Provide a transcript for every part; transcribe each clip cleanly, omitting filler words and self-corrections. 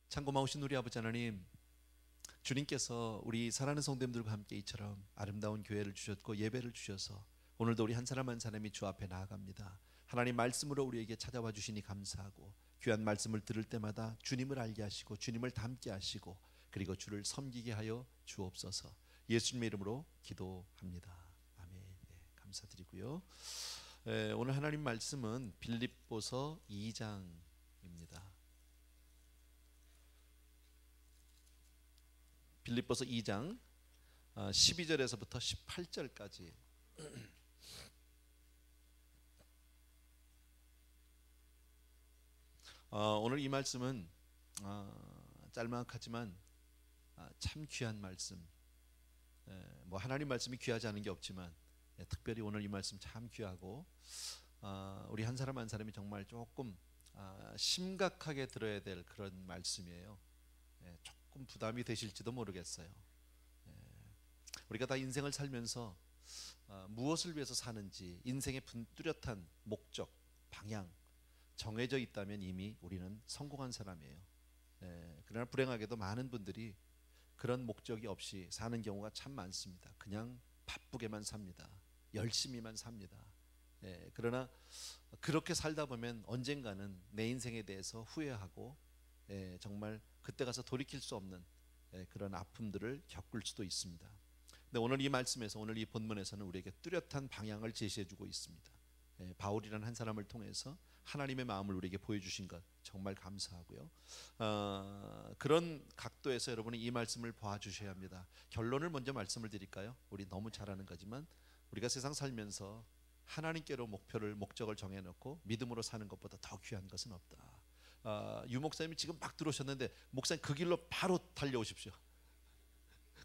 참 고마우신 우리 아버지 하나님, 주님께서 우리 사랑하는 성도님들과 함께 이처럼 아름다운 교회를 주셨고 예배를 주셔서 오늘도 우리 한 사람 한 사람이 주 앞에 나아갑니다. 하나님 말씀으로 우리에게 찾아와 주시니 감사하고, 귀한 말씀을 들을 때마다 주님을 알게 하시고 주님을 닮게 하시고 그리고 주를 섬기게 하여 주옵소서. 예수님의 이름으로 기도합니다. 아멘. 감사드리고요. 오늘 하나님 말씀은 빌립보서 2장입니다. 빌립보서 2장 12절에서부터 18절까지. 오늘 이 말씀은 짤막하지만 참 귀한 말씀. 뭐 하나님 말씀이 귀하지 않은 게 없지만 특별히 오늘 이 말씀 참 귀하고, 우리 한 사람 한 사람이 정말 조금 심각하게 들어야 될 그런 말씀이에요. 조금 부담이 되실지도 모르겠어요. 우리가 다 인생을 살면서 무엇을 위해서 사는지, 인생의 뚜렷한 목적, 방향 정해져 있다면 이미 우리는 성공한 사람이에요. 그러나 불행하게도 많은 분들이 그런 목적이 없이 사는 경우가 참 많습니다. 그냥 바쁘게만 삽니다. 열심히만 삽니다. 그러나 그렇게 살다 보면 언젠가는 내 인생에 대해서 후회하고, 정말 그때 가서 돌이킬 수 없는 그런 아픔들을 겪을 수도 있습니다. 근데 오늘 이 말씀에서, 오늘 이 본문에서는 우리에게 뚜렷한 방향을 제시해주고 있습니다. 바울이라는 한 사람을 통해서 하나님의 마음을 우리에게 보여주신 것 정말 감사하고요. 그런 각도에서 여러분이 이 말씀을 봐주셔야 합니다. 결론을 먼저 말씀을 드릴까요? 우리 너무 잘 아는 거지만 우리가 세상 살면서 하나님께로 목적을 정해놓고 믿음으로 사는 것보다 더 귀한 것은 없다. 유 목사님이 지금 막 들어오셨는데, 목사님 그 길로 바로 달려오십시오.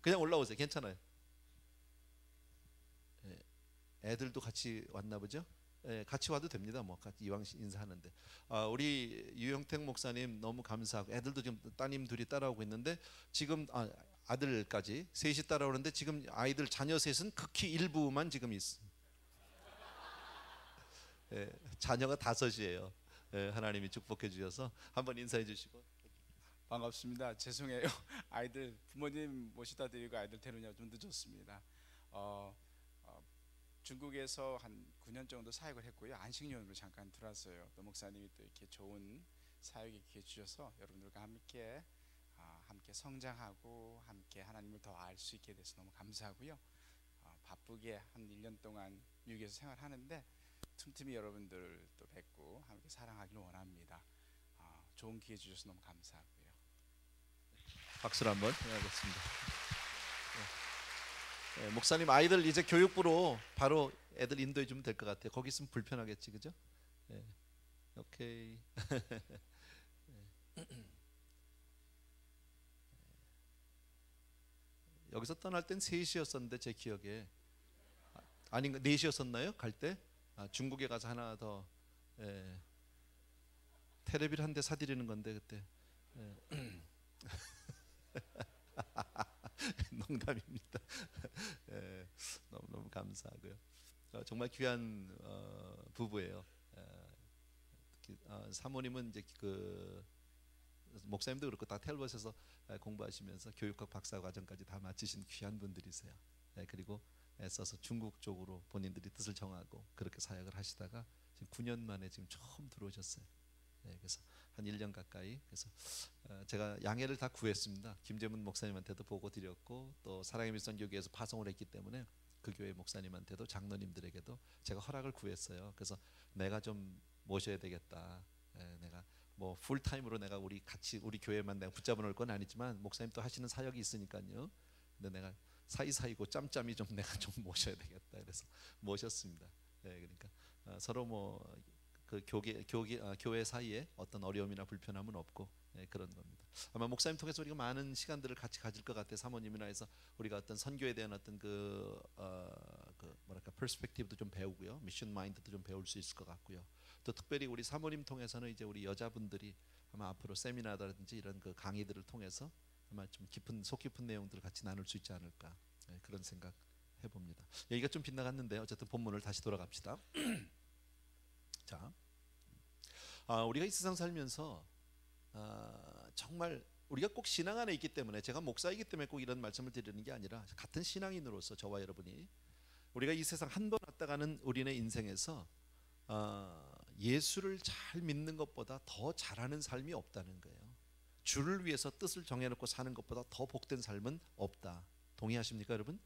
그냥 올라오세요. 괜찮아요. 애들도 같이 왔나 보죠? 같이 와도 됩니다. 뭐 이왕 인사하는데. 우리 유영택 목사님 너무 감사하고, 애들도 지금 따님 둘이 따라오고 있는데, 지금 아들까지 셋이 따라오는데, 지금 아이들 자녀 셋은 극히 일부만 지금 있어. 자녀가 5이에요. 하나님이 축복해 주셔서 한번 인사해 주시고. 반갑습니다. 죄송해요. 아이들 부모님 모시다 드리고 아이들 데려오냐 좀 늦었습니다. 중국에서 한 9년 정도 사역을 했고요. 안식년으로 잠깐 들어왔어요. 또 목사님이 또 이렇게 좋은 사역에 기회 주셔서 여러분들과 함께 성장하고 함께 하나님을 더 알 수 있게 돼서 너무 감사하고요. 바쁘게 한 1년 동안 미국에서 생활하는데 틈틈이 여러분들 또 뵙고 함께 사랑하기를 원합니다. 좋은 기회 주셔서 너무 감사하고요. 박수를 한번 해야겠습니다. 목사님 아이들 이제 교육부로 바로 애들 인도해 주면 될 것 같아요. 거기 있으면 불편하겠지, 그죠? 오케이. 여기서 떠날 땐 3시였었는데 제 기억에, 아닌가 4시였었나요? 갈 때? 중국에 가서 하나 더, 테레비를 한 대 사드리는 건데 그때. 농담입니다. 너무 감사하고요. 정말 귀한 부부예요. 사모님은 이제 그 목사님도 그렇고 다 텔버스에서 공부하시면서 교육학 박사 과정까지 다 마치신 귀한 분들이세요. 그리고 애써서 중국 쪽으로 본인들이 뜻을 정하고 그렇게 사역을 하시다가 지금 9년 만에 지금 처음 들어오셨어요. 그래서 한 1년 가까이. 그래서 제가 양해를 다 구했습니다. 김재문 목사님한테도 보고 드렸고, 또 사랑의 밀선교회에서 파송을 했기 때문에 그 교회 목사님한테도 장로님들에게도 제가 허락을 구했어요. 그래서 내가 좀 모셔야 되겠다. 내가 뭐 풀타임으로 내가 우리 교회만 내가 붙잡아 놓을 건 아니지만 목사님 또 하시는 사역이 있으니까요. 근데 내가 사이사이고 짬짬이 좀 내가 좀 모셔야 되겠다. 그래서 모셨습니다. 그러니까 서로 뭐 그 교회 사이에 어떤 어려움이나 불편함은 없고, 그런 겁니다. 아마 목사님 통해서 우리가 많은 시간들을 같이 가질 것 같아요. 사모님이나 해서 우리가 어떤 선교에 대한 어떤 그 뭐랄까 퍼스펙티브도 좀 배우고요, 미션 마인드도 좀 배울 수 있을 것 같고요. 또 특별히 우리 사모님 통해서는 이제 우리 여자분들이 아마 앞으로 세미나라든지 이런 그 강의들을 통해서 아마 좀 속 깊은 내용들을 같이 나눌 수 있지 않을까, 그런 생각 해봅니다. 얘기가 좀 빗나갔는데 어쨌든 본문을 다시 돌아갑시다. 자, 우리가 이 세상 살면서 정말 우리가 꼭 신앙 안에 있기 때문에, 제가 목사이기 때문에 꼭 이런 말씀을 드리는 게 아니라 같은 신앙인으로서 저와 여러분이 우리가 이 세상 한 번 왔다 가는 우리네 인생에서 예수를 잘 믿는 것보다 더 잘하는 삶이 없다는 거예요. 주를 위해서 뜻을 정해놓고 사는 것보다 더 복된 삶은 없다. 동의하십니까 여러분?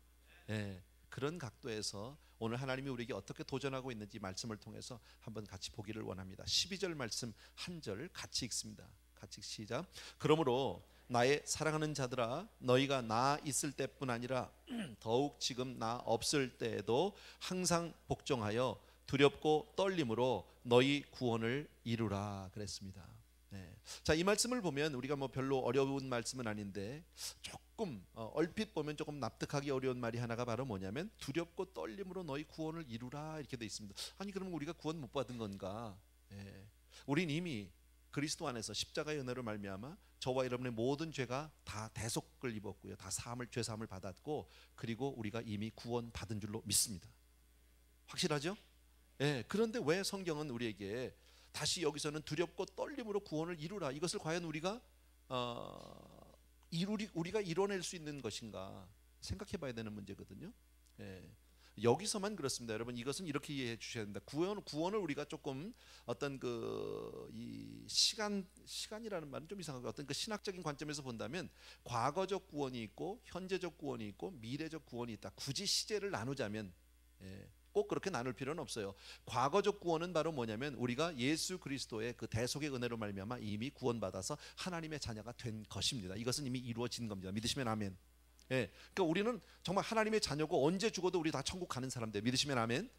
예, 그런 각도에서 오늘 하나님이 우리에게 어떻게 도전하고 있는지 말씀을 통해서 한번 같이 보기를 원합니다. 12절 말씀 한 절 같이 읽습니다. 같이 시작. 그러므로 나의 사랑하는 자들아, 너희가 나 있을 때뿐 아니라 더욱 지금 나 없을 때에도 항상 복종하여 두렵고 떨림으로 너희 구원을 이루라 그랬습니다. 네. 자, 이 말씀을 보면 우리가 뭐 별로 어려운 말씀은 아닌데 조금 얼핏 보면 조금 납득하기 어려운 말이 하나가 바로 뭐냐면 두렵고 떨림으로 너희 구원을 이루라 이렇게 돼 있습니다. 아니 그러면 우리가 구원 못 받은 건가? 네. 우린 이미 그리스도 안에서 십자가의 은혜로 말미암아 저와 여러분의 모든 죄가 다 대속을 입었고요, 다 죄 사함을 받았고, 그리고 우리가 이미 구원 받은 줄로 믿습니다. 확실하죠? 예. 그런데 왜 성경은 우리에게 다시 여기서는 두렵고 떨림으로 구원을 이루라, 이것을 과연 우리가 이뤄낼 수 있는 것인가 생각해봐야 되는 문제거든요. 예. 여기서만 그렇습니다, 여러분. 이것은 이렇게 이해해 주셔야 됩니다. 구원을 우리가 조금 어떤 이 시간이라는 말은 좀 이상하고 어떤 그 신학적인 관점에서 본다면 과거적 구원이 있고 현재적 구원이 있고 미래적 구원이 있다. 굳이 시제를 나누자면 꼭 그렇게 나눌 필요는 없어요. 과거적 구원은 바로 뭐냐면 우리가 예수 그리스도의 그 대속의 은혜로 말미암아 이미 구원받아서 하나님의 자녀가 된 것입니다. 이것은 이미 이루어진 겁니다. 믿으시면 아멘. 예, 그러니까 우리는 정말 하나님의 자녀고 언제 죽어도 우리 다 천국 가는 사람들. 믿으시면 아멘.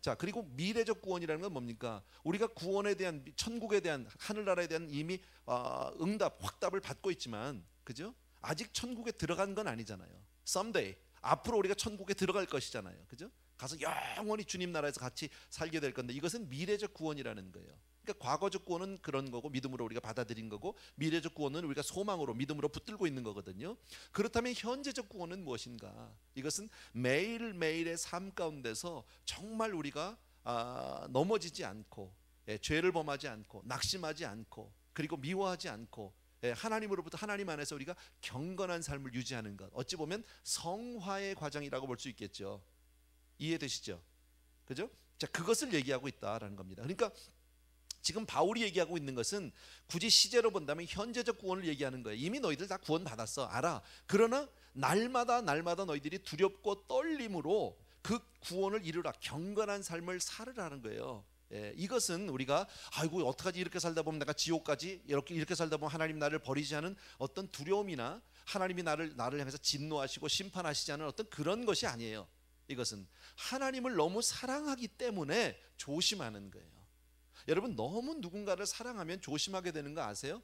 자, 그리고 미래적 구원이라는 건 뭡니까? 우리가 구원에 대한, 천국에 대한, 하늘나라에 대한 이미 확답을 받고 있지만, 그죠? 아직 천국에 들어간 건 아니잖아요. Someday, 앞으로 우리가 천국에 들어갈 것이잖아요, 그죠? 가서 영원히 주님 나라에서 같이 살게 될 건데, 이것은 미래적 구원이라는 거예요. 그러니까 과거적 구원은 그런 거고 믿음으로 우리가 받아들인 거고, 미래적 구원은 우리가 소망으로 믿음으로 붙들고 있는 거거든요. 그렇다면 현재적 구원은 무엇인가? 이것은 매일매일의 삶 가운데서 정말 우리가 넘어지지 않고, 죄를 범하지 않고, 낙심하지 않고, 그리고 미워하지 않고, 하나님으로부터, 하나님 안에서 우리가 경건한 삶을 유지하는 것, 어찌 보면 성화의 과정이라고 볼 수 있겠죠. 이해되시죠? 그죠? 자, 그것을 얘기하고 있다라는 겁니다. 그러니까 지금 바울이 얘기하고 있는 것은 굳이 시제로 본다면 현재적 구원을 얘기하는 거예요. 이미 너희들 다 구원 받았어, 알아. 그러나 날마다 너희들이 두렵고 떨림으로 그 구원을 이루라, 경건한 삶을 살으라는 거예요. 이것은 우리가 아이고 어떡하지, 이렇게 살다 보면 내가 지옥까지, 이렇게 살다 보면 하나님 나를 버리지 않은 어떤 두려움이나 하나님이 나를 향해서 진노하시고 심판하시지 않은 어떤 그런 것이 아니에요. 이것은 하나님을 너무 사랑하기 때문에 조심하는 거예요. 여러분, 너무 누군가를 사랑하면 조심하게 되는 거 아세요?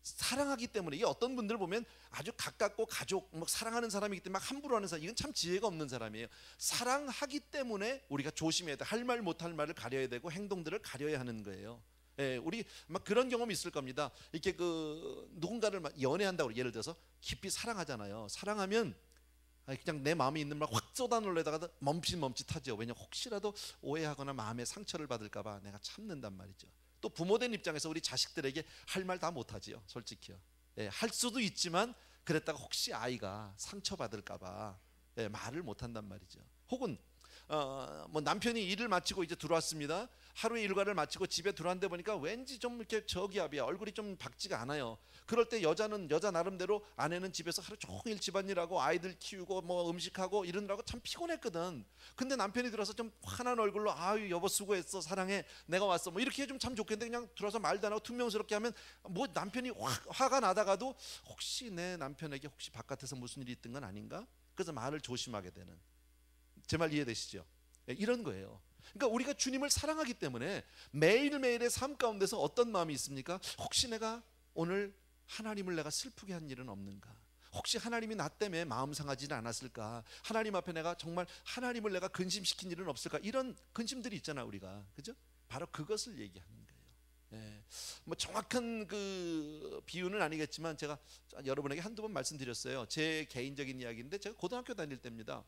사랑하기 때문에. 이게 어떤 분들 보면 아주 가깝고 가족, 사랑하는 사람이기 때문에 막 함부로 하는 사람, 이건 참 지혜가 없는 사람이에요. 사랑하기 때문에 우리가 조심해야 돼. 할 말 못할 말을 가려야 되고 행동들을 가려야 하는 거예요. 우리 막 그런 경험이 있을 겁니다. 이렇게 누군가를 막 연애한다고, 예를 들어서 깊이 사랑하잖아요. 사랑하면 그냥 내 마음에 있는 말 확 쏟아놓으려다가 멈칫멈칫하죠. 왜냐면 혹시라도 오해하거나 마음에 상처를 받을까봐 내가 참는단 말이죠. 또 부모된 입장에서 우리 자식들에게 할 말 다 못하지요, 솔직히요. 할 수도 있지만 그랬다가 혹시 아이가 상처받을까봐 말을 못한단 말이죠. 혹은 뭐 남편이 일을 마치고 이제 들어왔습니다. 하루의 일과를 마치고 집에 들어왔는데 보니까 왠지 좀 이렇게 저기압이야, 얼굴이 좀 밝지가 않아요. 그럴 때 여자는 여자 나름대로, 아내는 집에서 하루 종일 집안일하고 아이들 키우고 뭐 음식하고 이러느라고 참 피곤했거든. 근데 남편이 들어서 좀 환한 얼굴로 아유 여보 수고했어, 사랑해, 내가 왔어, 뭐 이렇게 해주면 참 좋겠는데 그냥 들어서 말도 안 하고 퉁명스럽게 하면 뭐 남편이 화가 나다가도 혹시 내 남편에게 혹시 바깥에서 무슨 일이 있던 건 아닌가? 그래서 말을 조심하게 되는, 제 말 이해되시죠? 이런 거예요. 그러니까 우리가 주님을 사랑하기 때문에 매일매일의 삶 가운데서 어떤 마음이 있습니까? 혹시 내가 오늘 하나님을 내가 슬프게 한 일은 없는가? 혹시 하나님이 나 때문에 마음 상하지는 않았을까? 하나님 앞에 내가 정말 하나님을 내가 근심시킨 일은 없을까? 이런 근심들이 있잖아, 우리가. 그죠? 바로 그것을 얘기하는 거예요. 뭐 정확한 그 비유는 아니겠지만 제가 여러분에게 한두 번 말씀드렸어요. 제 개인적인 이야기인데, 제가 고등학교 다닐 때입니다.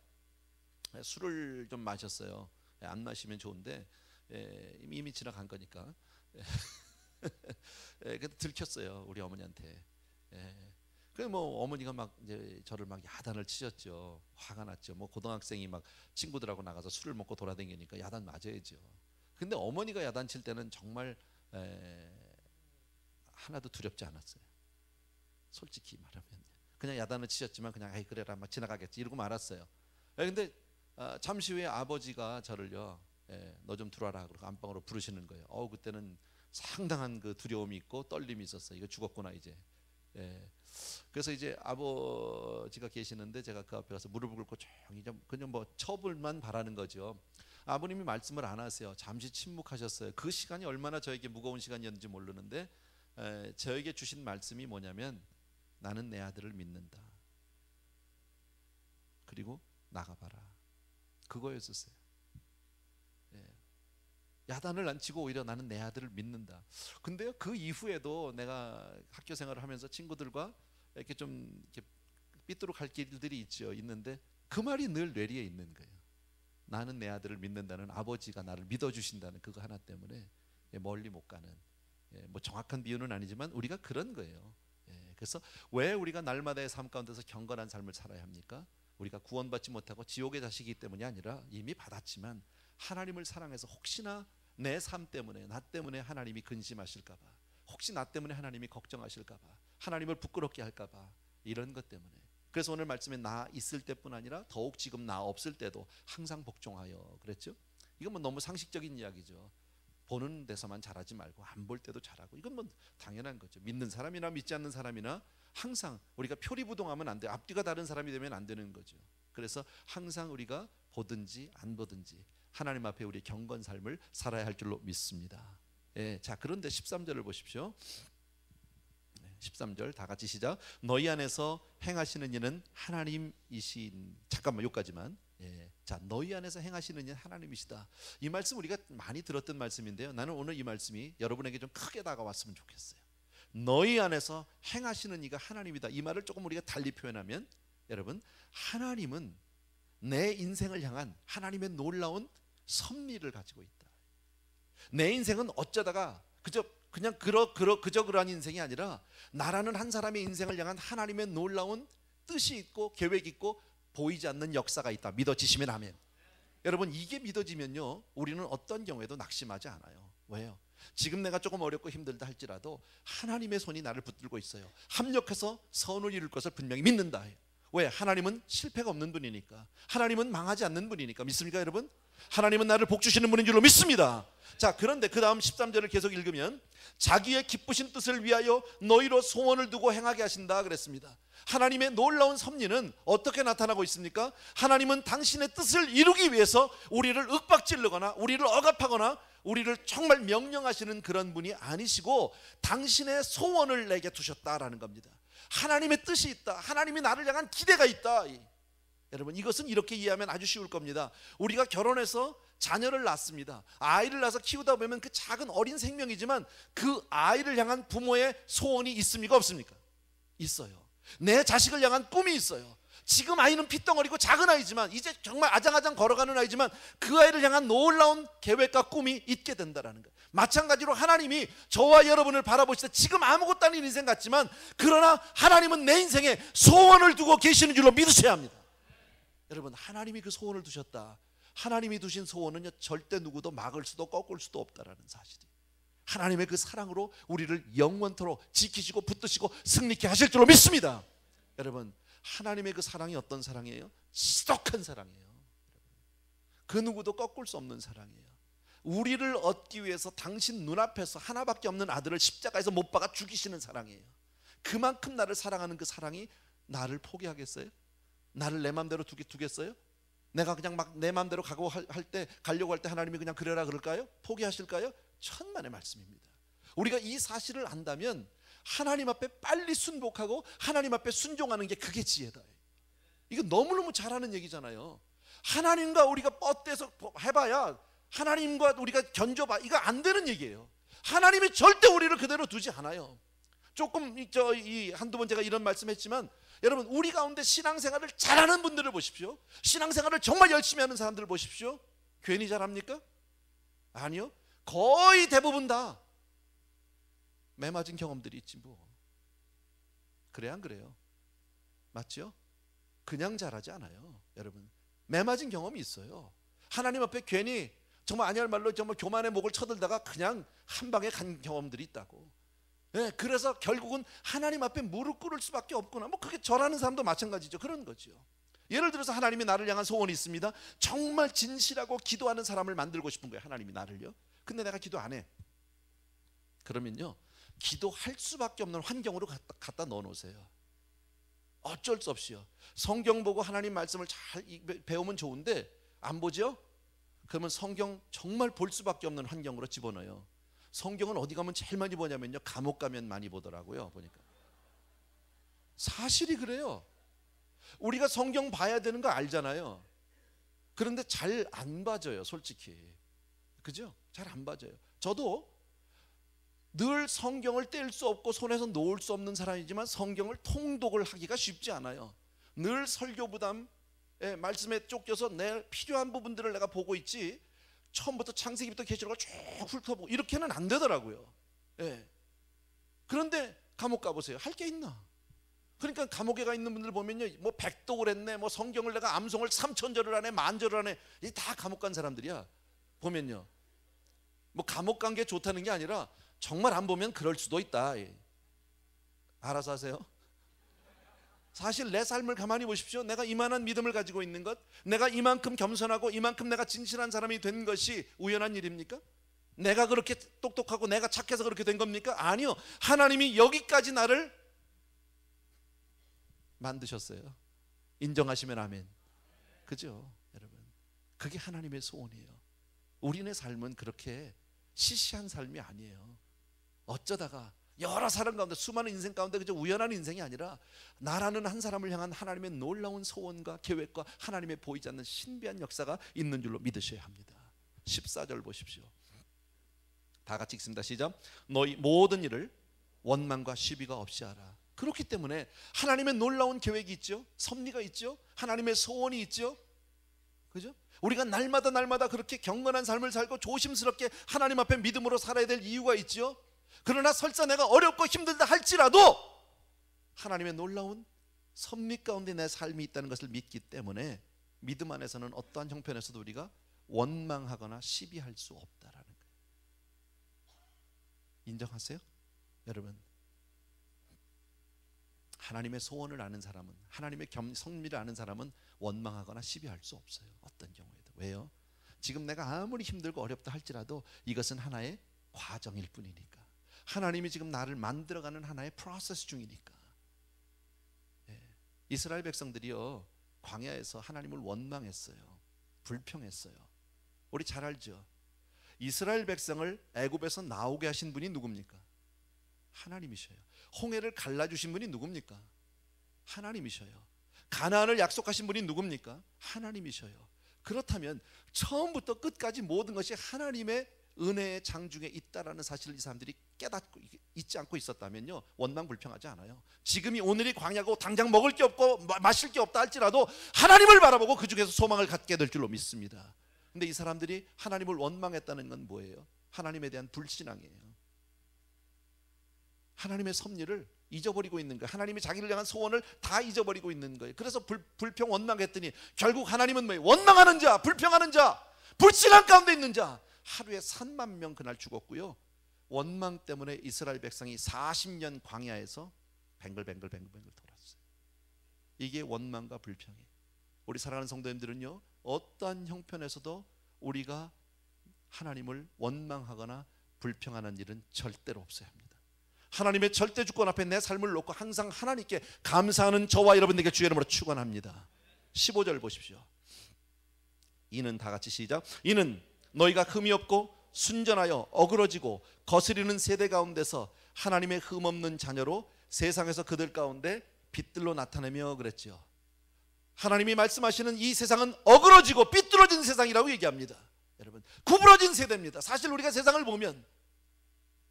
술을 좀 마셨어요. 안 마시면 좋은데 이미 지나간 거니까. 예, 근데 들켰어요 우리 어머니한테. 예. 그래 뭐 어머니가 막 이제 저를 막 야단을 치셨죠. 화가 났죠. 뭐 고등학생이 막 친구들하고 나가서 술을 먹고 돌아다니니까 야단 맞아야죠. 근데 어머니가 야단 칠 때는 정말 하나도 두렵지 않았어요. 솔직히 말하면 그냥 야단을 치셨지만 그냥 아이 그래라 막 지나가겠지 이러고 말았어요. 근데 잠시 후에 아버지가 저를요, 너 좀 들어와라 그러고 안방으로 부르시는 거예요. 그때는 상당한 그 두려움이 있고 떨림이 있었어요. 이거 죽었구나 이제. 그래서 이제 아버지가 계시는데 제가 그 앞에 가서 무릎을 꿇고 조용히 좀 그냥 뭐 처벌만 바라는 거죠. 아버님이 말씀을 안 하세요. 잠시 침묵하셨어요. 그 시간이 얼마나 저에게 무거운 시간이었는지 모르는데 저에게 주신 말씀이 뭐냐면 나는 내 아들을 믿는다. 그리고 나가봐라. 그거였었어요. 야단을 안 치고 오히려 나는 내 아들을 믿는다. 근데요 그 이후에도 내가 학교 생활을 하면서 친구들과 이렇게 좀 이렇게 삐뚤어 갈 길들이 있는데 그 말이 늘 뇌리에 있는 거예요. 나는 내 아들을 믿는다는 아버지가 나를 믿어주신다는 그거 하나 때문에 멀리 못 가는, 뭐 정확한 비유는 아니지만 우리가 그런 거예요. 그래서 왜 우리가 날마다의 삶 가운데서 경건한 삶을 살아야 합니까? 우리가 구원받지 못하고 지옥의 자식이기 때문이 아니라 이미 받았지만 하나님을 사랑해서 혹시나 내 삶 때문에 나 때문에 하나님이 근심하실까 봐, 혹시 나 때문에 하나님이 걱정하실까 봐, 하나님을 부끄럽게 할까 봐, 이런 것 때문에. 그래서 오늘 말씀에 나 있을 때뿐 아니라 더욱 지금 나 없을 때도 항상 복종하여 그랬죠. 이건 뭐 너무 상식적인 이야기죠. 보는 데서만 잘하지 말고 안 볼 때도 잘하고, 이건 뭐 당연한 거죠. 믿는 사람이나 믿지 않는 사람이나 항상 우리가 표리부동하면 안 돼. 앞뒤가 다른 사람이 되면 안 되는 거죠. 그래서 항상 우리가 보든지 안 보든지 하나님 앞에 우리의 경건 삶을 살아야 할 줄로 믿습니다. 자, 그런데 13절을 보십시오. 13절 다 같이 시작. 너희 안에서 행하시는 이는 하나님이신. 잠깐만 여기까지만. 자, 너희 안에서 행하시는 이는 하나님이시다. 이 말씀 우리가 많이 들었던 말씀인데요, 나는 오늘 이 말씀이 여러분에게 좀 크게 다가왔으면 좋겠어요. 너희 안에서 행하시는 이가 하나님이다. 이 말을 조금 우리가 달리 표현하면, 여러분, 하나님은 내 인생을 향한 하나님의 놀라운 섭리를 가지고 있다. 내 인생은 어쩌다가 그냥 그러한 인생이 아니라 나라는 한 사람의 인생을 향한 하나님의 놀라운 뜻이 있고 계획이 있고 보이지 않는 역사가 있다. 믿어지시면 아멘. 여러분, 이게 믿어지면요 우리는 어떤 경우에도 낙심하지 않아요. 왜요? 지금 내가 조금 어렵고 힘들다 할지라도 하나님의 손이 나를 붙들고 있어요. 합력해서 선을 이룰 것을 분명히 믿는다. 왜? 하나님은 실패가 없는 분이니까, 하나님은 망하지 않는 분이니까. 믿습니까 여러분? 하나님은 나를 복주시는 분인 줄로 믿습니다. 자, 그런데 그 다음 13절을 계속 읽으면 자기의 기쁘신 뜻을 위하여 너희로 소원을 두고 행하게 하신다 그랬습니다. 하나님의 놀라운 섭리는 어떻게 나타나고 있습니까? 하나님은 당신의 뜻을 이루기 위해서 우리를 윽박지르거나 우리를 억압하거나 우리를 정말 명령하시는 그런 분이 아니시고 당신의 소원을 내게 두셨다라는 겁니다. 하나님의 뜻이 있다. 하나님이 나를 향한 기대가 있다. 여러분, 이것은 이렇게 이해하면 아주 쉬울 겁니다. 우리가 결혼해서 자녀를 낳습니다. 아이를 낳아서 키우다 보면 그 작은 어린 생명이지만 그 아이를 향한 부모의 소원이 있습니까 없습니까? 있어요. 내 자식을 향한 꿈이 있어요. 지금 아이는 핏덩어리고 작은 아이지만, 이제 정말 아장아장 걸어가는 아이지만 그 아이를 향한 놀라운 계획과 꿈이 있게 된다는 거예요. 마찬가지로 하나님이 저와 여러분을 바라보실 때 지금 아무것도 아닌 인생 같지만, 그러나 하나님은 내 인생에 소원을 두고 계시는 줄로 믿으셔야 합니다. 여러분, 하나님이 그 소원을 두셨다. 하나님이 두신 소원은 절대 누구도 막을 수도 꺾을 수도 없다라는 사실이, 하나님의 그 사랑으로 우리를 영원토록 지키시고 붙드시고 승리케 하실 줄로 믿습니다. 여러분, 하나님의 그 사랑이 어떤 사랑이에요? 지독한 사랑이에요. 그 누구도 꺾을 수 없는 사랑이에요. 우리를 얻기 위해서 당신 눈앞에서 하나밖에 없는 아들을 십자가에서 못 박아 죽이시는 사랑이에요. 그만큼 나를 사랑하는 그 사랑이 나를 포기하겠어요? 나를 내 맘대로 두겠어요? 내가 그냥 막 내 맘대로 가려고 할 때 하나님이 그냥 그래라 그럴까요? 포기하실까요? 천만의 말씀입니다. 우리가 이 사실을 안다면 하나님 앞에 빨리 순복하고 하나님 앞에 순종하는 게 그게 지혜다. 이거 너무너무 잘하는 얘기잖아요. 하나님과 우리가 뻗대서 해봐야, 하나님과 우리가 견줘봐, 이거 안 되는 얘기예요. 하나님이 절대 우리를 그대로 두지 않아요. 조금 한두 번 제가 이런 말씀했지만, 여러분, 우리 가운데 신앙생활을 잘하는 분들을 보십시오. 신앙생활을 정말 열심히 하는 사람들을 보십시오. 괜히 잘합니까? 아니요. 거의 대부분 다 매 맞은 경험들이 있지 뭐. 그래 안 그래요? 맞죠? 그냥 잘하지 않아요. 여러분, 매 맞은 경험이 있어요. 하나님 앞에 괜히 정말 아니할 말로 정말 교만의 목을 쳐들다가 그냥 한 방에 간 경험들이 있다고. 예, 그래서 결국은 하나님 앞에 무릎 꿇을 수밖에 없구나. 뭐 그게 저라는 사람도 마찬가지죠. 그런 거죠. 예를 들어서 하나님이 나를 향한 소원이 있습니다. 정말 진실하고 기도하는 사람을 만들고 싶은 거예요. 하나님이 나를요. 근데 내가 기도 안 해. 그러면요, 기도할 수밖에 없는 환경으로 갖다 넣어놓으세요. 어쩔 수 없이요. 성경 보고 하나님 말씀을 잘 배우면 좋은데 안 보죠? 그러면 성경 정말 볼 수밖에 없는 환경으로 집어넣어요. 성경은 어디 가면 제일 많이 보냐면요, 감옥 가면 많이 보더라고요. 보니까 사실이 그래요. 우리가 성경 봐야 되는 거 알잖아요. 그런데 잘 안 봐져요, 솔직히. 그죠? 잘 안 봐져요. 저도 늘 성경을 뗄 수 없고 손에서 놓을 수 없는 사람이지만 성경을 통독을 하기가 쉽지 않아요. 늘 설교부담, 말씀에 쫓겨서 내 필요한 부분들을 내가 보고 있지, 처음부터 창세기부터 계시록을 쭉 훑어보고 이렇게는 안 되더라고요. 그런데 감옥 가보세요. 할 게 있나? 그러니까 감옥에 가 있는 분들 보면요, 뭐 백독을 했네, 뭐 성경을 내가 암송을 3000절을 하네, 만절을 하네. 이 다 감옥 간 사람들이야. 보면요, 뭐 감옥 간 게 좋다는 게 아니라 정말 안 보면 그럴 수도 있다. 알아서 하세요. 사실 내 삶을 가만히 보십시오. 내가 이만한 믿음을 가지고 있는 것, 내가 이만큼 겸손하고 이만큼 내가 진실한 사람이 된 것이 우연한 일입니까? 내가 그렇게 똑똑하고 내가 착해서 그렇게 된 겁니까? 아니요. 하나님이 여기까지 나를 만드셨어요. 인정하시면 아멘. 그죠, 여러분? 그게 하나님의 소원이에요. 우리네 삶은 그렇게 시시한 삶이 아니에요. 어쩌다가 여러 사람 가운데, 수많은 인생 가운데 그저 우연한 인생이 아니라 나라는 한 사람을 향한 하나님의 놀라운 소원과 계획과 하나님의 보이지 않는 신비한 역사가 있는 줄로 믿으셔야 합니다. 14절 보십시오. 다 같이 읽습니다. 시작. 너희 모든 일을 원망과 시비가 없이 하라. 그렇기 때문에 하나님의 놀라운 계획이 있죠. 섭리가 있죠. 하나님의 소원이 있죠. 그죠? 우리가 날마다 그렇게 경건한 삶을 살고 조심스럽게 하나님 앞에 믿음으로 살아야 될 이유가 있죠. 그러나 설사 내가 어렵고 힘들다 할지라도 하나님의 놀라운 섭리 가운데 내 삶이 있다는 것을 믿기 때문에 믿음 안에서는 어떠한 형편에서도 우리가 원망하거나 시비할 수 없다라는 거예요. 인정하세요? 여러분, 하나님의 소원을 아는 사람은, 하나님의 섭리를 아는 사람은 원망하거나 시비할 수 없어요. 어떤 경우에도. 왜요? 지금 내가 아무리 힘들고 어렵다 할지라도 이것은 하나의 과정일 뿐이니까. 하나님이 지금 나를 만들어가는 하나의 프로세스 중이니까. 이스라엘 백성들이요, 광야에서 하나님을 원망했어요. 불평했어요. 우리 잘 알죠? 이스라엘 백성을 애굽에서 나오게 하신 분이 누굽니까? 하나님이셔요. 홍해를 갈라주신 분이 누굽니까? 하나님이셔요. 가나안을 약속하신 분이 누굽니까? 하나님이셔요. 그렇다면 처음부터 끝까지 모든 것이 하나님의 은혜의 장중에 있다라는 사실을 이 사람들이 깨닫고 잊지 않고 있었다면요, 원망 불평하지 않아요. 지금이 오늘이 광야고 당장 먹을 게 없고 마실 게 없다 할지라도 하나님을 바라보고 그 중에서 소망을 갖게 될 줄로 믿습니다. 근데 이 사람들이 하나님을 원망했다는 건 뭐예요? 하나님에 대한 불신앙이에요. 하나님의 섭리를 잊어버리고 있는 거예요. 하나님이 자기를 향한 소원을 다 잊어버리고 있는 거예요. 그래서 불평 원망했더니 결국 하나님은 뭐예요? 원망하는 자, 불평하는 자, 불신앙 가운데 있는 자, 하루에 3만 명 그날 죽었고요. 원망 때문에 이스라엘 백성이 40년 광야에서 뱅글뱅글 돌았어요. 이게 원망과 불평이에요. 우리 사랑하는 성도님들은요, 어떠한 형편에서도 우리가 하나님을 원망하거나 불평하는 일은 절대로 없어야 합니다. 하나님의 절대 주권 앞에 내 삶을 놓고 항상 하나님께 감사하는 저와 여러분들에게 주의 이름으로 축원합니다. 15절 보십시오. 이는, 다 같이 시작. 이는 너희가 흠이 없고 순전하여 어그러지고 거스리는 세대 가운데서 하나님의 흠 없는 자녀로 세상에서 그들 가운데 빛들로 나타내며 그랬죠. 하나님이 말씀하시는 이 세상은 어그러지고 삐뚤어진 세상이라고 얘기합니다. 여러분, 구부러진 세대입니다. 사실 우리가 세상을 보면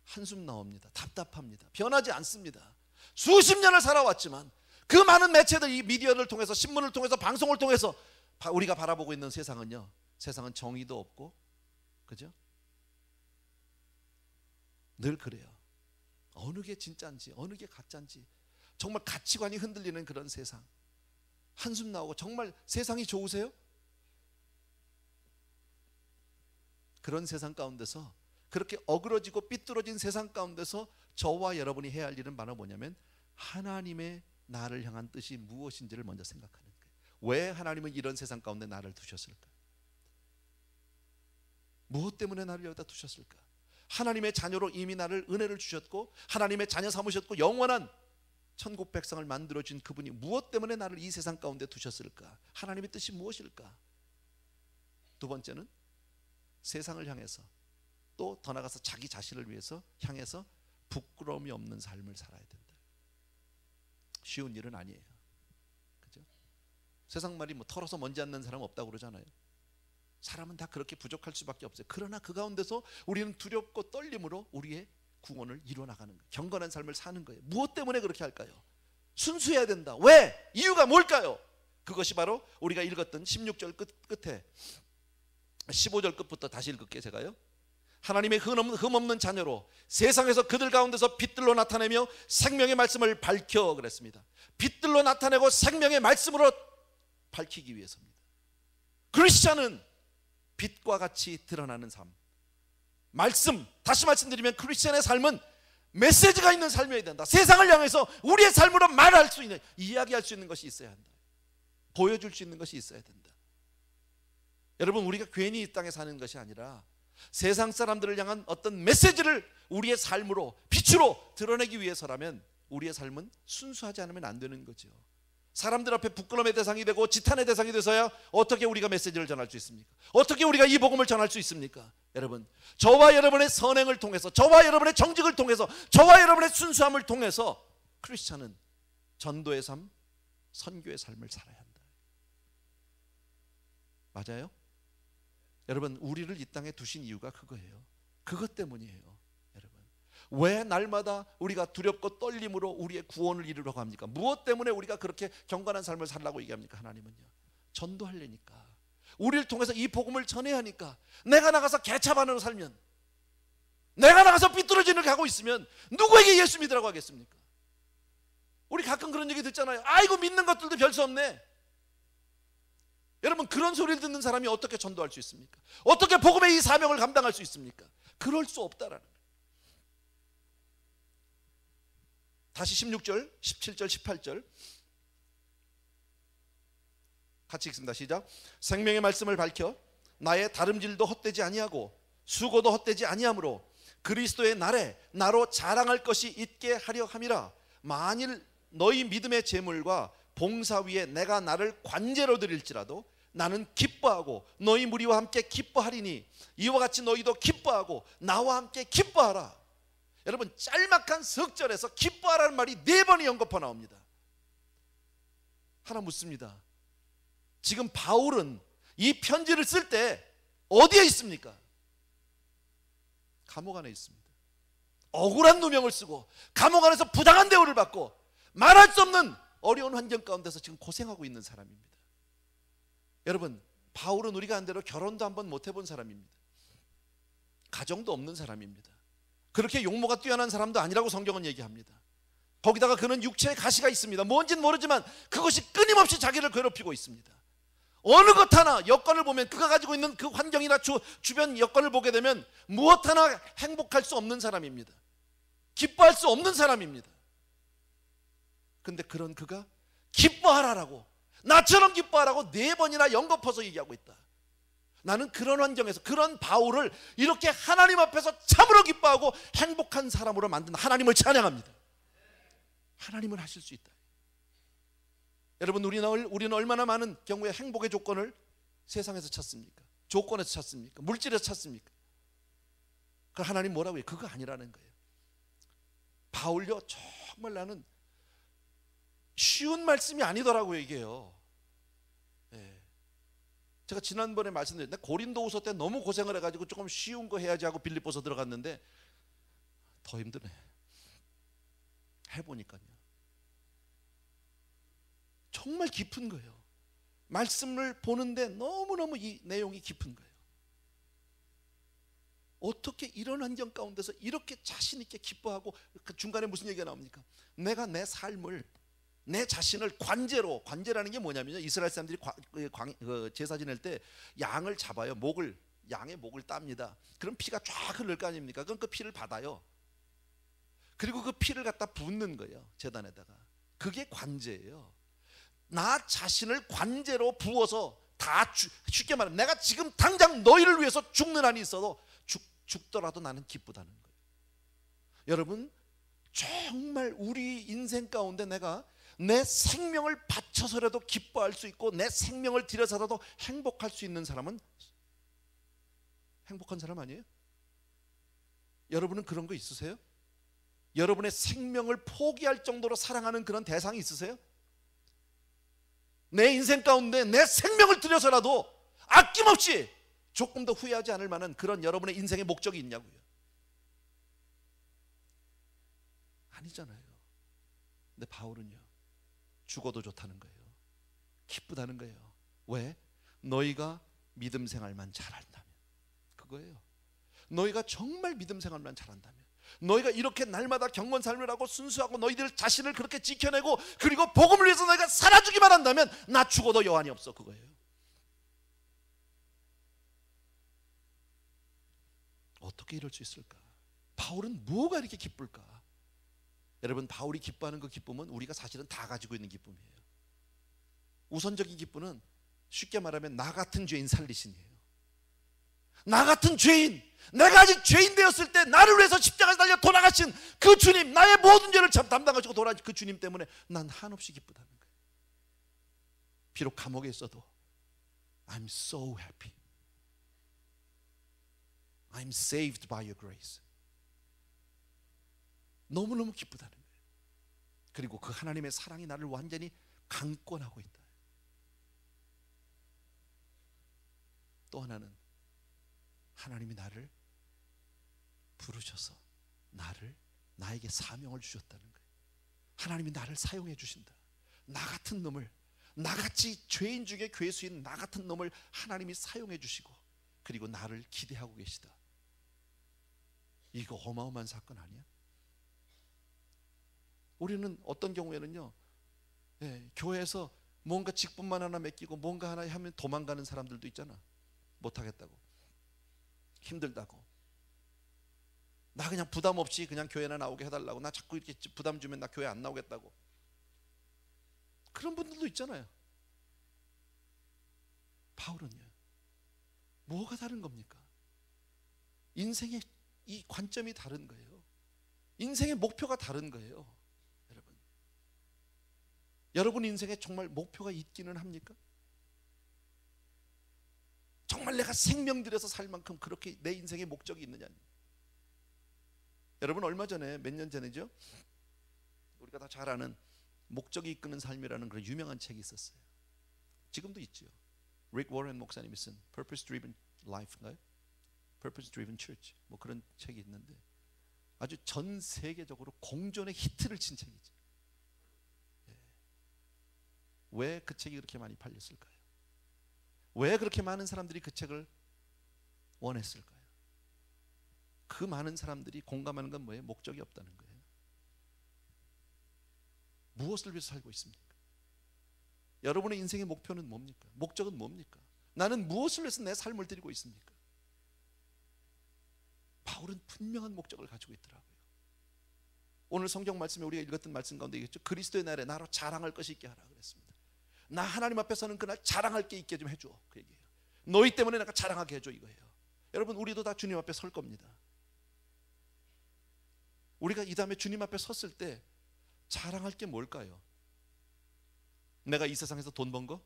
한숨 나옵니다. 답답합니다. 변하지 않습니다. 수십 년을 살아왔지만 그 많은 매체들, 이 미디어를 통해서, 신문을 통해서, 방송을 통해서 우리가 바라보고 있는 세상은요, 세상은 정의도 없고, 그죠? 늘 그래요. 어느 게 진짜인지 어느 게 가짜인지 정말 가치관이 흔들리는 그런 세상. 한숨 나오고 정말 세상이 좋으세요? 그런 세상 가운데서, 그렇게 어그러지고 삐뚤어진 세상 가운데서 저와 여러분이 해야 할 일은 바로 뭐냐면 하나님의 나를 향한 뜻이 무엇인지를 먼저 생각하는 거예요. 왜 하나님은 이런 세상 가운데 나를 두셨을까? 무엇 때문에 나를 여기다 두셨을까? 하나님의 자녀로 이미 나를 은혜를 주셨고 하나님의 자녀 삼으셨고 영원한 천국 백성을 만들어준 그분이 무엇 때문에 나를 이 세상 가운데 두셨을까? 하나님의 뜻이 무엇일까? 두 번째는 세상을 향해서, 또 더 나아가서 자기 자신을 위해서 향해서 부끄러움이 없는 삶을 살아야 된다. 쉬운 일은 아니에요. 그죠? 세상 말이 뭐 털어서 먼지 않는 사람 없다고 그러잖아요. 사람은 다 그렇게 부족할 수밖에 없어요. 그러나 그 가운데서 우리는 두렵고 떨림으로 우리의 구원을 이루어나가는 거예요. 경건한 삶을 사는 거예요. 무엇 때문에 그렇게 할까요? 순수해야 된다. 왜? 이유가 뭘까요? 그것이 바로 우리가 읽었던 16절 끝에 15절 끝부터 다시 읽을게요. 제가요. 하나님의 흠없는 자녀로 세상에서 그들 가운데서 빛들로 나타내며 생명의 말씀을 밝혀 그랬습니다. 빛들로 나타내고 생명의 말씀으로 밝히기 위해서입니다. 크리스찬은 빛과 같이 드러나는 삶, 말씀, 다시 말씀드리면 크리스찬의 삶은 메시지가 있는 삶이어야 된다. 세상을 향해서 우리의 삶으로 말할 수 있는, 이야기할 수 있는 것이 있어야 한다. 보여줄 수 있는 것이 있어야 된다. 여러분, 우리가 괜히 이 땅에 사는 것이 아니라 세상 사람들을 향한 어떤 메시지를 우리의 삶으로, 빛으로 드러내기 위해서라면 우리의 삶은 순수하지 않으면 안 되는 거죠. 사람들 앞에 부끄러움의 대상이 되고 지탄의 대상이 돼서야 어떻게 우리가 메시지를 전할 수 있습니까? 어떻게 우리가 이 복음을 전할 수 있습니까? 여러분, 저와 여러분의 선행을 통해서, 저와 여러분의 정직을 통해서, 저와 여러분의 순수함을 통해서 크리스찬은 전도의 삶, 선교의 삶을 살아야 한다. 맞아요? 여러분, 우리를 이 땅에 두신 이유가 그거예요. 그것 때문이에요. 왜 날마다 우리가 두렵고 떨림으로 우리의 구원을 이루려고 합니까? 무엇 때문에 우리가 그렇게 경건한 삶을 살라고 얘기합니까? 하나님은요, 전도하려니까, 우리를 통해서 이 복음을 전해야 하니까. 내가 나가서 개차반으로 살면, 내가 나가서 삐뚤어지는 걸 하고 있으면 누구에게 예수 믿으라고 하겠습니까? 우리 가끔 그런 얘기 듣잖아요. 아이고, 믿는 것들도 별 수 없네. 여러분, 그런 소리를 듣는 사람이 어떻게 전도할 수 있습니까? 어떻게 복음의 이 사명을 감당할 수 있습니까? 그럴 수 없다라는 거예요. 다시 16절, 17절, 18절 같이 읽습니다. 시작. 생명의 말씀을 밝혀 나의 다름질도 헛되지 아니하고 수고도 헛되지 아니하므로 그리스도의 날에 나로 자랑할 것이 있게 하려 함이라. 만일 너희 믿음의 제물과 봉사 위에 내가 나를 관제로 드릴지라도 나는 기뻐하고 너희 무리와 함께 기뻐하리니 이와 같이 너희도 기뻐하고 나와 함께 기뻐하라. 여러분, 짤막한 석절에서 기뻐하라는 말이 4번이 연거푸 나옵니다. 하나 묻습니다. 지금 바울은 이 편지를 쓸 때 어디에 있습니까? 감옥 안에 있습니다. 억울한 누명을 쓰고 감옥 안에서 부당한 대우를 받고 말할 수 없는 어려운 환경 가운데서 지금 고생하고 있는 사람입니다. 여러분, 바울은 우리가 한 대로 결혼도 한번 못 해본 사람입니다. 가정도 없는 사람입니다. 그렇게 용모가 뛰어난 사람도 아니라고 성경은 얘기합니다. 거기다가 그는 육체에 가시가 있습니다. 뭔지는 모르지만 그것이 끊임없이 자기를 괴롭히고 있습니다. 어느 것 하나 여건을 보면, 그가 가지고 있는 그 환경이나 주변 여건을 보게 되면 무엇 하나 행복할 수 없는 사람입니다. 기뻐할 수 없는 사람입니다. 근데 그런 그가 기뻐하라라고, 나처럼 기뻐하라고 4번이나 연거푸서 얘기하고 있다. 나는 그런 환경에서 그런 바울을 이렇게 하나님 앞에서 참으로 기뻐하고 행복한 사람으로 만든 하나님을 찬양합니다. 하나님은 하실 수 있다. 여러분, 우리는 얼마나 많은 경우에 행복의 조건을 세상에서 찾습니까? 조건에서 찾습니까? 물질에서 찾습니까? 그 하나님 뭐라고 해요? 그거 아니라는 거예요. 바울요, 정말 나는 쉬운 말씀이 아니더라고요, 이게요. 제가 지난번에 말씀드렸는데 고린도후서 때 너무 고생을 해가지고 조금 쉬운 거 해야지 하고 빌립보서 들어갔는데 더 힘드네. 해보니까요, 정말 깊은 거예요. 말씀을 보는데 너무너무 이 내용이 깊은 거예요. 어떻게 이런 환경 가운데서 이렇게 자신 있게 기뻐하고, 그 중간에 무슨 얘기가 나옵니까? 내가 내 삶을, 내 자신을 관제라는 게 뭐냐면요, 이스라엘 사람들이 제사 지낼 때 양을 잡아요. 양의 목을 땁니다. 그럼 피가 쫙 흐를 거 아닙니까? 그럼 그 피를 받아요. 그리고 그 피를 갖다 붓는 거예요, 제단에다가. 그게 관제예요. 나 자신을 관제로 부어서 쉽게 말하면 내가 지금 당장 너희를 위해서 죽는 한이 있어도 죽더라도 나는 기쁘다는 거예요. 여러분, 정말 우리 인생 가운데 내가 내 생명을 바쳐서라도 기뻐할 수 있고 내 생명을 들여서라도 행복할 수 있는 사람은 행복한 사람 아니에요? 여러분은 그런 거 있으세요? 여러분의 생명을 포기할 정도로 사랑하는 그런 대상이 있으세요? 내 인생 가운데 내 생명을 들여서라도 아낌없이 조금도 후회하지 않을 만한 그런 여러분의 인생의 목적이 있냐고요? 아니잖아요. 근데 바울은요, 죽어도 좋다는 거예요. 기쁘다는 거예요. 왜? 너희가 믿음 생활만 잘한다면. 그거예요. 너희가 정말 믿음 생활만 잘한다면, 너희가 이렇게 날마다 경건 삶을 하고 순수하고 너희들 자신을 그렇게 지켜내고 그리고 복음을 위해서 너희가 살아주기만 한다면 나 죽어도 여한이 없어. 그거예요. 어떻게 이럴 수 있을까? 바울은 뭐가 이렇게 기쁠까? 여러분, 바울이 기뻐하는 그 기쁨은 우리가 사실은 다 가지고 있는 기쁨이에요. 우선적인 기쁨은 쉽게 말하면 나 같은 죄인 살리신이에요. 나 같은 죄인, 내가 아직 죄인 되었을 때 나를 위해서 십자가에 달려 돌아가신 그 주님, 나의 모든 죄를 담당하시고 돌아가신 그 주님 때문에 난 한없이 기쁘다는 거예요. 비록 감옥에 있어도 I'm so happy. I'm saved by your grace. 너무너무 기쁘다는 거예요. 그리고 그 하나님의 사랑이 나를 완전히 강권하고 있다. 또 하나는 하나님이 나를 부르셔서 나에게 사명을 주셨다는 거예요. 하나님이 나를 사용해 주신다. 나 같은 놈을, 나같이 죄인 중에 괴수인 나 같은 놈을 하나님이 사용해 주시고 그리고 나를 기대하고 계시다. 이거 어마어마한 사건 아니야? 우리는 어떤 경우에는요, 교회에서 뭔가 직분만 하나 맡기고 뭔가 하나 하면 도망가는 사람들도 있잖아. 못하겠다고, 힘들다고, 나 그냥 부담 없이 그냥 교회나 나오게 해달라고, 나 자꾸 이렇게 부담 주면 나 교회 안 나오겠다고, 그런 분들도 있잖아요. 바울은요, 뭐가 다른 겁니까? 인생의 이 관점이 다른 거예요. 인생의 목표가 다른 거예요. 여러분 인생에 정말 목표가 있기는 합니까? 정말 내가 생명 들여서 살 만큼 그렇게 내 인생의 목적이 있느냐? 여러분, 얼마 전에, 몇 년 전이죠, 우리가 다 잘 아는 목적이 이끄는 삶이라는 그런 유명한 책이 있었어요. 지금도 있죠. 릭 워렌 목사님이 쓴 Purpose Driven Life인가요? Purpose Driven Church, 뭐 그런 책이 있는데 아주 전 세계적으로 공존의 히트를 친 책이죠. 왜 그 책이 그렇게 많이 팔렸을까요? 왜 그렇게 많은 사람들이 그 책을 원했을까요? 그 많은 사람들이 공감하는 건 뭐예요? 목적이 없다는 거예요. 무엇을 위해서 살고 있습니까? 여러분의 인생의 목표는 뭡니까? 목적은 뭡니까? 나는 무엇을 위해서 내 삶을 드리고 있습니까? 바울은 분명한 목적을 가지고 있더라고요. 오늘 성경 말씀에 우리가 읽었던 말씀 가운데 있겠죠. 그리스도의 날에 나로 자랑할 것이 있게 하라 그랬습니다. 나 하나님 앞에서는 그날 자랑할 게 있게 좀 해줘, 그 얘기예요. 너희 때문에 내가 자랑하게 해줘, 이거예요. 여러분, 우리도 다 주님 앞에 설 겁니다. 우리가 이 다음에 주님 앞에 섰을 때 자랑할 게 뭘까요? 내가 이 세상에서 돈 번 거?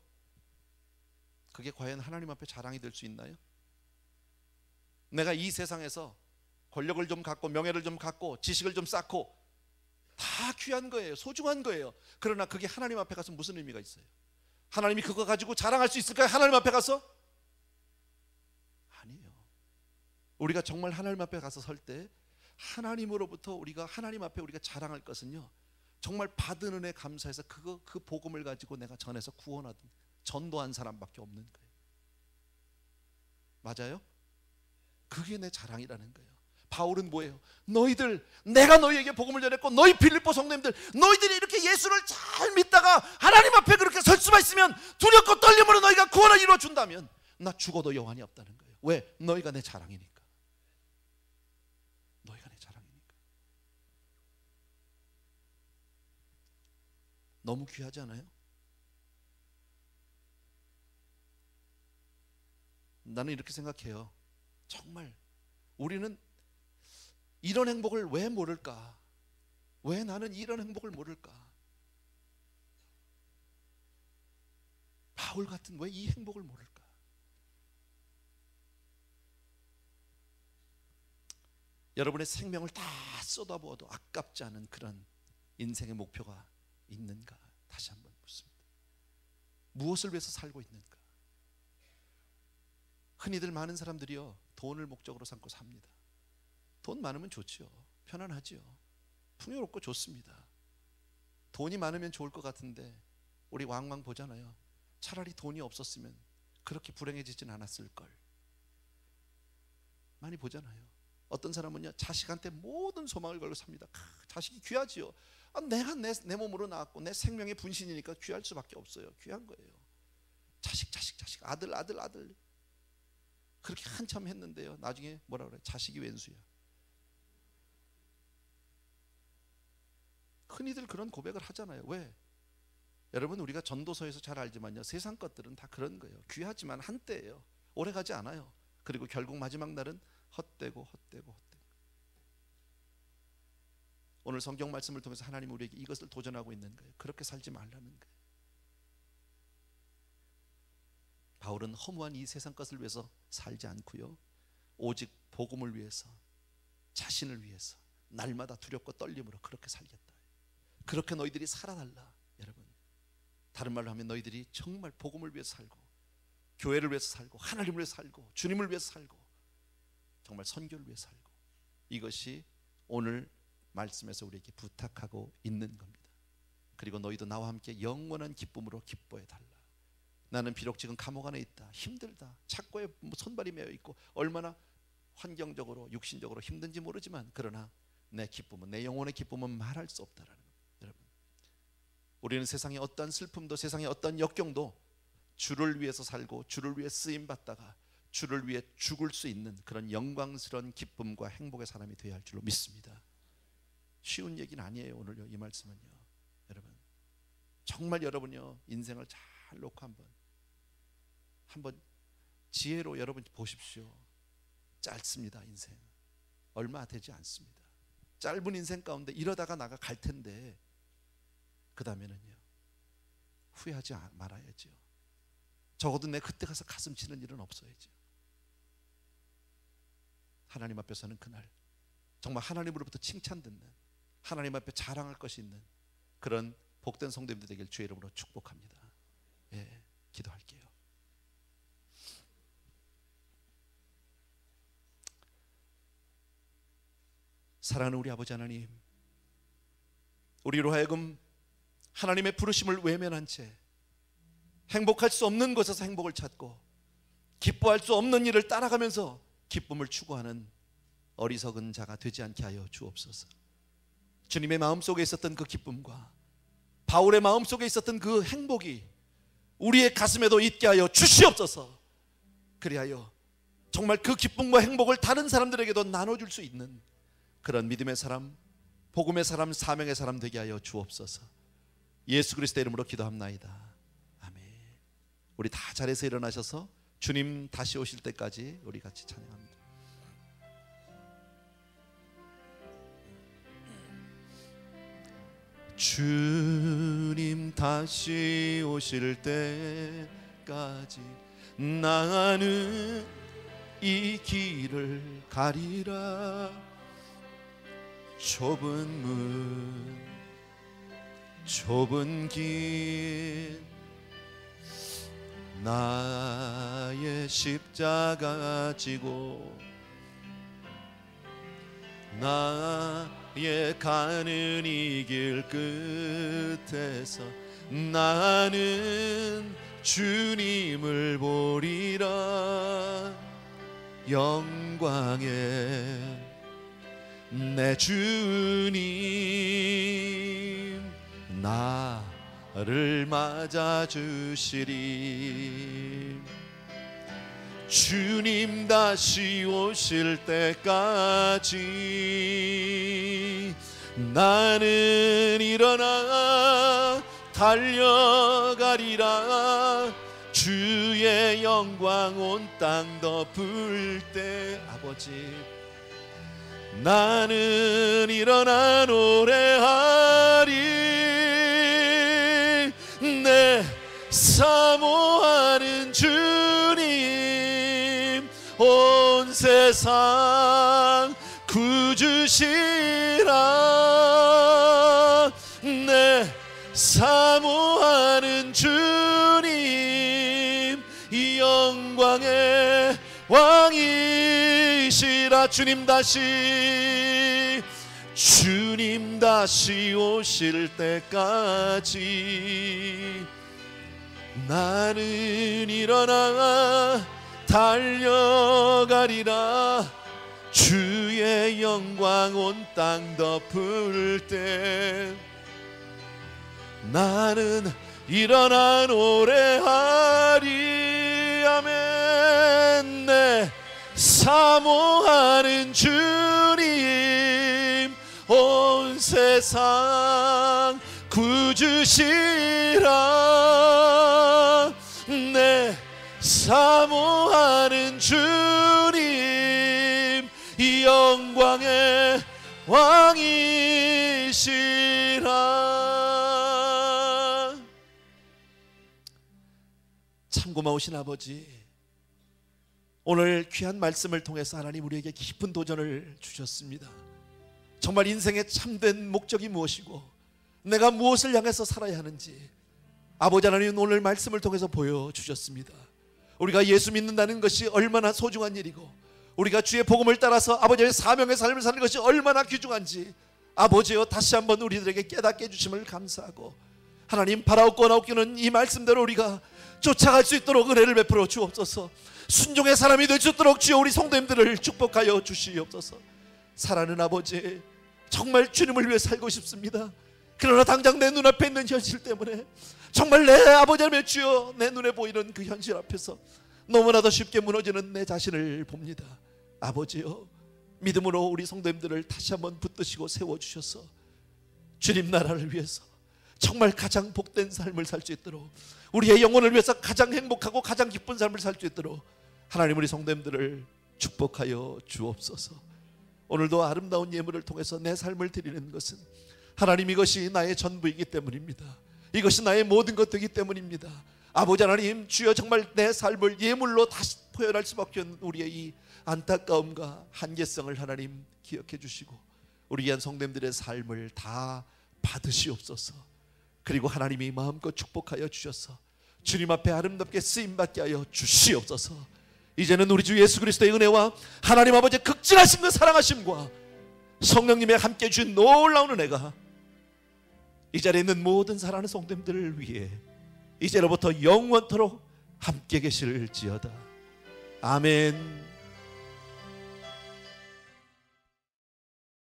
그게 과연 하나님 앞에 자랑이 될 수 있나요? 내가 이 세상에서 권력을 좀 갖고 명예를 좀 갖고 지식을 좀 쌓고 다 귀한 거예요. 소중한 거예요. 그러나 그게 하나님 앞에 가서 무슨 의미가 있어요? 하나님이 그거 가지고 자랑할 수 있을까요? 하나님 앞에 가서? 아니에요. 우리가 정말 하나님 앞에 가서 설 때 하나님으로부터 우리가 하나님 앞에 우리가 자랑할 것은요, 정말 받은 은혜 감사해서 그 복음을 가지고 내가 전해서 구원하든 전도한 사람밖에 없는 거예요. 맞아요? 그게 내 자랑이라는 거예요. 바울은 뭐예요? 너희들, 내가 너희에게 복음을 전했고 너희 빌립보 성도님들, 너희들이 이렇게 예수를 잘 믿다가 하나님 앞에 그렇게 설 수만 있으면 두렵고 떨림으로 너희가 구원을 이루어준다면 나 죽어도 여한이 없다는 거예요. 왜? 너희가 내 자랑이니까. 너희가 내 자랑이니까. 너무 귀하지 않아요? 나는 이렇게 생각해요. 정말 우리는 이런 행복을 왜 모를까? 왜 나는 이런 행복을 모를까? 바울 같은 왜 이 행복을 모를까? 여러분의 생명을 다 쏟아부어도 아깝지 않은 그런 인생의 목표가 있는가? 다시 한번 묻습니다. 무엇을 위해서 살고 있는가? 흔히들 많은 사람들이요, 돈을 목적으로 삼고 삽니다. 돈 많으면 좋지요. 편안하지요. 풍요롭고 좋습니다. 돈이 많으면 좋을 것 같은데 우리 왕왕 보잖아요. 차라리 돈이 없었으면 그렇게 불행해지진 않았을 걸. 많이 보잖아요. 어떤 사람은요, 자식한테 모든 소망을 걸고 삽니다. 자식이 귀하지요. 내가 내 몸으로 낳았고 내 생명의 분신이니까 귀할 수밖에 없어요. 귀한 거예요. 자식, 아들. 그렇게 한참 했는데요, 나중에 뭐라 그래? 자식이 왼수야. 흔히들 그런 고백을 하잖아요. 왜? 여러분, 우리가 전도서에서 잘 알지만요, 세상 것들은 다 그런 거예요. 귀하지만 한때예요. 오래가지 않아요. 그리고 결국 마지막 날은 헛되고. 오늘 성경 말씀을 통해서 하나님 우리에게 이것을 도전하고 있는 거예요. 그렇게 살지 말라는 거예요. 바울은 허무한 이 세상 것을 위해서 살지 않고요, 오직 복음을 위해서, 자신을 위해서 날마다 두렵고 떨림으로 그렇게 살겠다. 그렇게 너희들이 살아달라. 여러분, 다른 말로 하면 너희들이 정말 복음을 위해서 살고, 교회를 위해서 살고, 하나님을 위해서 살고, 주님을 위해서 살고, 정말 선교를 위해서 살고, 이것이 오늘 말씀에서 우리에게 부탁하고 있는 겁니다. 그리고 너희도 나와 함께 영원한 기쁨으로 기뻐해 달라. 나는 비록 지금 감옥 안에 있다, 힘들다, 착고에 손발이 매어 있고 얼마나 환경적으로 육신적으로 힘든지 모르지만, 그러나 내 기쁨은, 내 영혼의 기쁨은 말할 수 없다라는 겁니다. 여러분, 우리는 세상의 어떠한 슬픔도, 세상의 어떠한 역경도 주를 위해서 살고 주를 위해 쓰임 받다가 주를 위해 죽을 수 있는 그런 영광스러운 기쁨과 행복의 사람이 되어야 할 줄로 믿습니다. 쉬운 얘기는 아니에요. 오늘요, 이 말씀은요. 여러분, 정말 여러분요, 인생을 잘 놓고 한번 지혜로 여러분 보십시오. 짧습니다. 인생 얼마 되지 않습니다. 짧은 인생 가운데 이러다가 나가 갈 텐데, 그 다음에는요, 후회하지 말아야죠. 적어도 내 그때 가서 가슴 치는 일은 없어야죠. 하나님 앞에서는 그날 정말 하나님으로부터 칭찬 듣는, 하나님 앞에 자랑할 것이 있는 그런 복된 성도님들 되길 주의 이름으로 축복합니다. 예, 기도할게요. 사랑하는 우리 아버지 하나님, 우리로 하여금 하나님의 부르심을 외면한 채 행복할 수 없는 곳에서 행복을 찾고 기뻐할 수 없는 일을 따라가면서 기쁨을 추구하는 어리석은 자가 되지 않게 하여 주옵소서. 주님의 마음속에 있었던 그 기쁨과 바울의 마음속에 있었던 그 행복이 우리의 가슴에도 있게 하여 주시옵소서. 그리하여 정말 그 기쁨과 행복을 다른 사람들에게도 나눠줄 수 있는 그런 믿음의 사람, 복음의 사람, 사명의 사람 되게 하여 주옵소서. 예수 그리스도의 이름으로 기도합나이다. 아멘. 우리 다 자리에서 일어나셔서 주님 다시 오실 때까지 우리 같이 찬양합니다. 주님 다시 오실 때까지 나는 이 길을 가리라. 좁은 문, 좁은 길, 나의 십자가 지고 나의 가는 이 길 끝에서 나는 주님을 보리라. 영광에 내 주님 나를 맞아주시리. 주님 다시 오실 때까지 나는 일어나 달려가리라. 주의 영광 온 땅 덮을 때 아버지 나는 일어나 노래하리. 내 사모하는 주님 온 세상 구주시라. 내 사모하는 주님 이 영광의 왕이시라. 주님 다시 오실 때까지 나는 일어나 달려가리라. 주의 영광 온 땅 덮을 때 나는 일어나 노래하리. 아멘. 내 사모하는 주님 온 세상 구주시라. 내 사모하는 주님 이 영광의 왕이시라. 참 고마우신 아버지, 오늘 귀한 말씀을 통해서 하나님 우리에게 깊은 도전을 주셨습니다. 정말 인생의 참된 목적이 무엇이고 내가 무엇을 향해서 살아야 하는지 아버지 하나님 오늘 말씀을 통해서 보여주셨습니다. 우리가 예수 믿는다는 것이 얼마나 소중한 일이고 우리가 주의 복음을 따라서 아버지의 사명의 삶을 사는 것이 얼마나 귀중한지 아버지여 다시 한번 우리들에게 깨닫게 해주심을 감사하고 하나님 바라옵고 나옵기는 이 말씀대로 우리가 쫓아갈 수 있도록 은혜를 베풀어 주옵소서. 순종의 사람이 될 수 있도록 주여 우리 성도님들을 축복하여 주시옵소서. 사랑하는 아버지, 정말 주님을 위해 살고 싶습니다. 그러나 당장 내 눈앞에 있는 현실 때문에 정말 내 아버지 하나님 주여 내 눈에 보이는 그 현실 앞에서 너무나도 쉽게 무너지는 내 자신을 봅니다. 아버지여, 믿음으로 우리 성도님들을 다시 한번 붙드시고 세워주셔서 주님 나라를 위해서 정말 가장 복된 삶을 살 수 있도록 우리의 영혼을 위해서 가장 행복하고 가장 기쁜 삶을 살 수 있도록 하나님 우리 성도님들을 축복하여 주옵소서. 오늘도 아름다운 예물을 통해서 내 삶을 드리는 것은 하나님 이것이 나의 전부이기 때문입니다. 이것이 나의 모든 것 되기 때문입니다. 아버지 하나님 주여 정말 내 삶을 예물로 다시 표현할 수밖에 없는 우리의 이 안타까움과 한계성을 하나님 기억해 주시고 우리 귀한 성도님들의 삶을 다 받으시옵소서. 그리고 하나님이 마음껏 축복하여 주셔서 주님 앞에 아름답게 쓰임받게 하여 주시옵소서. 이제는 우리 주 예수 그리스도의 은혜와 하나님 아버지의 극진하신 그 사랑하심과 성령님의 함께 주신 놀라운 은혜가 이 자리에 있는 모든 사랑하는 성도님들을 위해 이제로부터 영원토록 함께 계실지어다. 아멘.